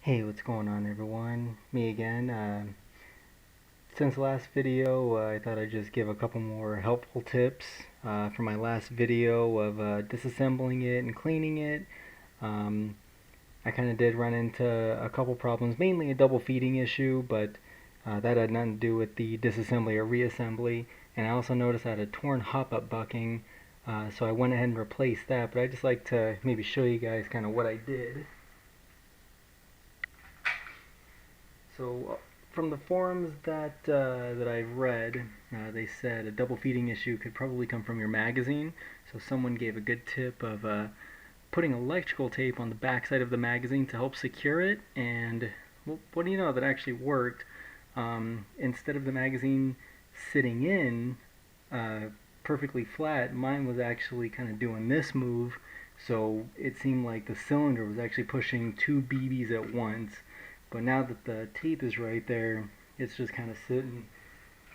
Hey, what's going on everyone? Me again. Since the last video, I thought I'd just give a couple more helpful tips from my last video of disassembling it and cleaning it. Um, I kind of did run into a couple problems, mainly a double feeding issue, but that had nothing to do with the disassembly or reassembly. And I also noticed I had a torn hop-up bucking, so I went ahead and replaced that. But I'd just like to maybe show you guys kind of what I did. So from the forums that I've read, they said a double feeding issue could probably come from your magazine. So someone gave a good tip of putting electrical tape on the backside of the magazine to help secure it. And well, what do you know, that actually worked. Instead of the magazine sitting in perfectly flat, mine was actually kind of doing this move. So it seemed like the cylinder was actually pushing two BBs at once. But now that the tape is right there, it's just kind of sitting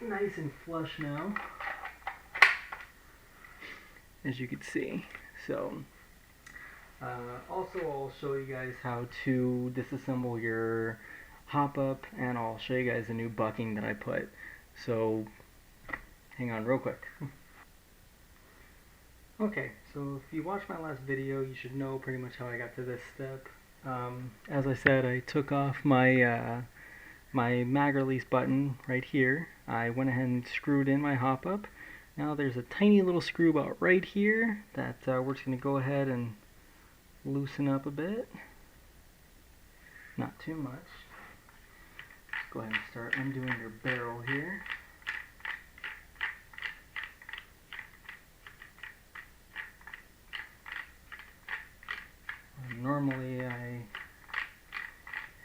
nice and flush now, as you can see. So also I'll show you guys how to disassemble your hop-up, and I'll show you guys a new bucking that I put. So hang on real quick. Okay, so if you watched my last video, you should know pretty much how I got to this step. As I said, I took off my my mag release button right here. I went ahead and screwed in my hop-up. Now there's a tiny little screw about right here that we're just going to go ahead and loosen up a bit. Not too much. Just go ahead and start undoing your barrel here. Normally I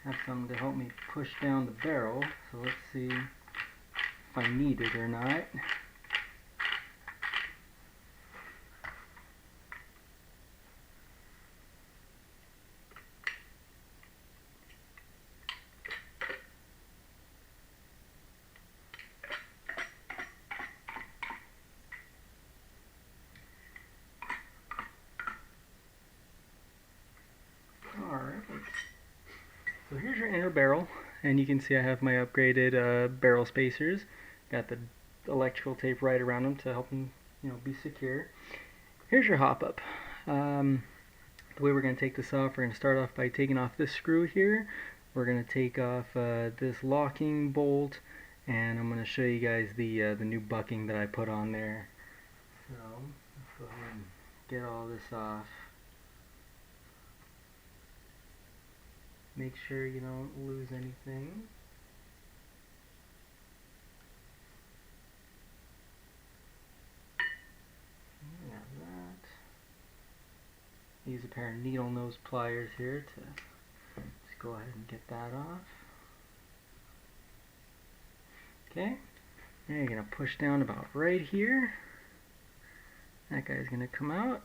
have something to help me push down the barrel, so let's see if I need it or not. So here's your inner barrel, and you can see I have my upgraded barrel spacers. Got the electrical tape right around them to help them, be secure. Here's your hop-up. The way we're going to take this off, we're going to start off by taking off this screw here. We're going to take off this locking bolt, and I'm going to show you guys the new bucking that I put on there. So let's go ahead and get all this off. Make sure you don't lose anything. Got that. Use a pair of needle nose pliers here to just go ahead and get that off. Okay, now you're going to push down about right here. That guy's going to come out.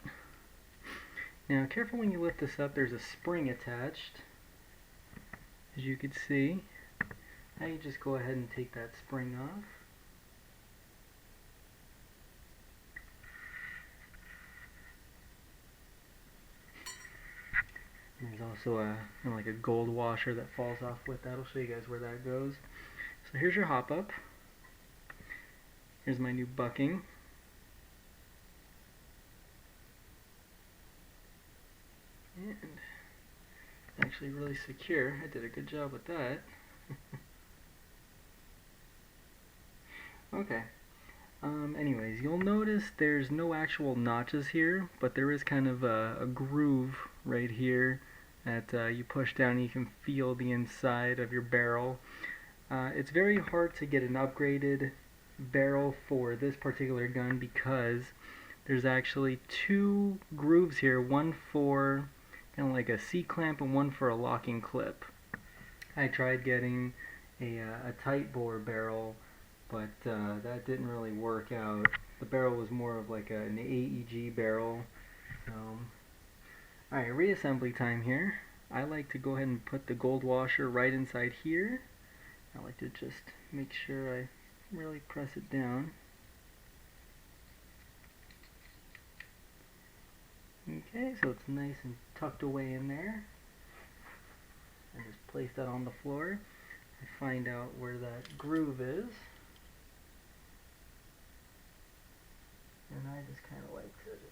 Now careful when you lift this up, there's a spring attached, as you can see. Now you just go ahead and take that spring off. And there's also a like a gold washer that falls off with that. I'll show you guys where that goes. So here's your hop-up. Here's my new bucking. And it's actually really secure. I did a good job with that. Okay. Anyways, you'll notice there's no actual notches here, but there is kind of a groove right here that you push down and you can feel the inside of your barrel. It's very hard to get an upgraded barrel for this particular gun because there's actually two grooves here, one for kind of like a C-clamp and one for a locking clip. I tried getting a tight bore barrel, but that didn't really work out. The barrel was more of like an AEG barrel. Alright, reassembly time here. I like to go ahead and put the gold washer right inside here. I like to just make sure I really press it down. Okay, so it's nice and tucked away in there. And just place that on the floor. I find out where that groove is. And I just kind of like to just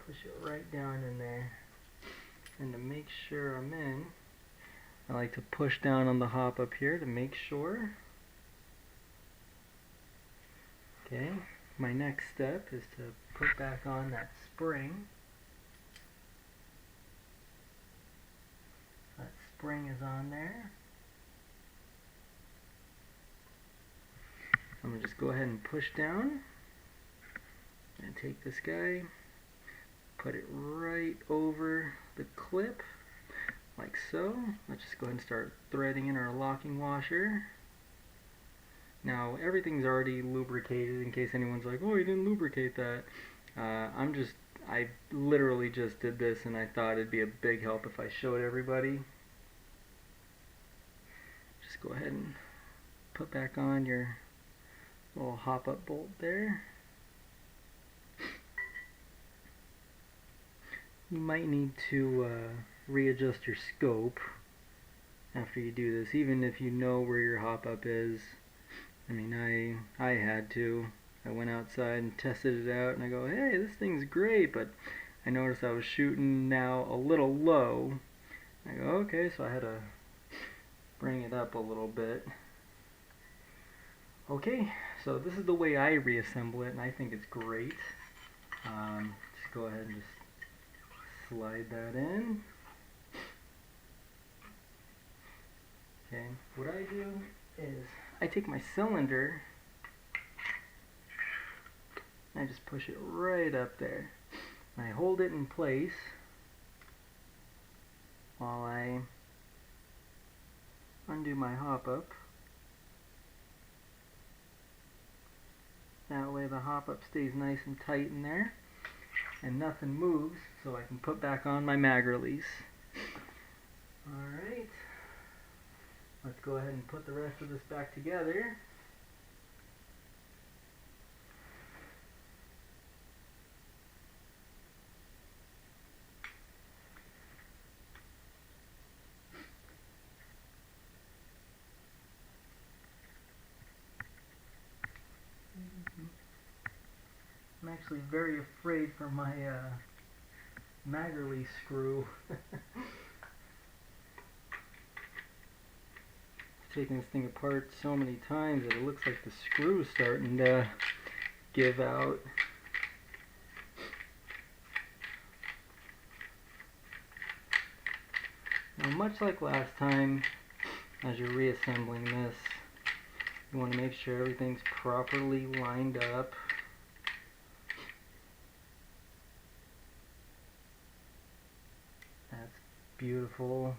push it right down in there. And to make sure I'm in, I like to push down on the hop up here to make sure. Okay, my next step is to put back on that spring. That spring is on there. I'm going to just go ahead and push down and take this guy, put it right over the clip like so. Let's just go ahead and start threading in our locking washer. Now everything's already lubricated in case anyone's like, oh, you didn't lubricate that. I literally just did this and I thought it'd be a big help if I showed everybody. Just go ahead and put back on your little hop up bolt there. You might need to readjust your scope after you do this, even if you know where your hop up is. I mean, I had to. I went outside and tested it out and I go, hey, this thing's great, but I noticed I was shooting now a little low. I go, okay, so I had to bring it up a little bit. Okay, so this is the way I reassemble it and I think it's great. Just go ahead and just slide that in. Okay, what I do is I take my cylinder and I just push it right up there. And I hold it in place while I undo my hop up. That way the hop up stays nice and tight in there and nothing moves, so I can put back on my mag release. Alright, let's go ahead and put the rest of this back together. I'm actually very afraid for my mag release screw. Taking this thing apart so many times that it looks like the screw is starting to give out. Now, much like last time, as you're reassembling this, you want to make sure everything's properly lined up. That's beautiful.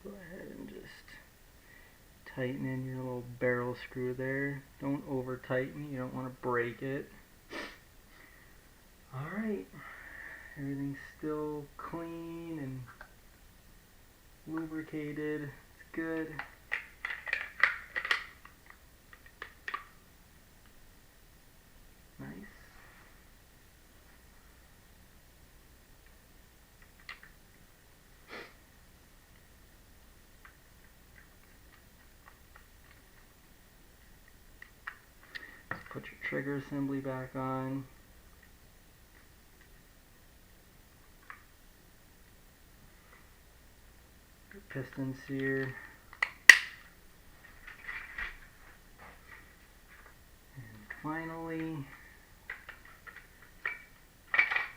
Go ahead and just tighten in your little barrel screw there. Don't over tighten, you don't want to break it. Alright, everything's still clean and lubricated. It's good. Nice. Put your trigger assembly back on. Your pistons here. And finally,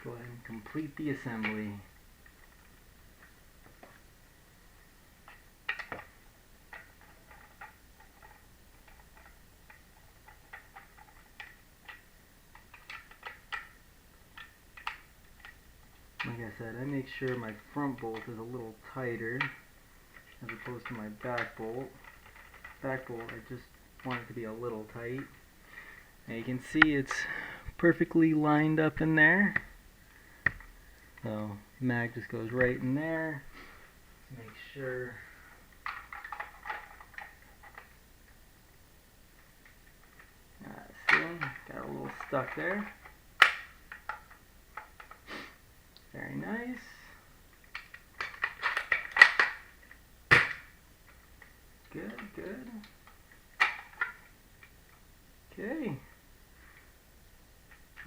go ahead and complete the assembly. Like I said, I make sure my front bolt is a little tighter as opposed to my back bolt. Back bolt, I just want it to be a little tight. And you can see it's perfectly lined up in there. So mag just goes right in there. Make sure see, got a little stuck there. Very nice. Good, good. Okay.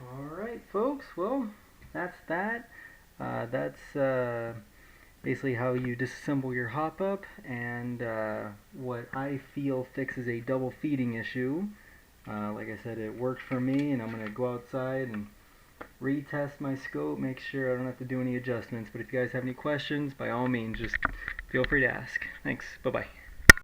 Alright, folks, well, that's that. That's basically how you disassemble your hop-up, and what I feel fixes a double feeding issue. Like I said, it worked for me, and I'm going to go outside and retest my scope, make sure I don't have to do any adjustments. But if you guys have any questions, by all means, just feel free to ask. Thanks. Bye-bye.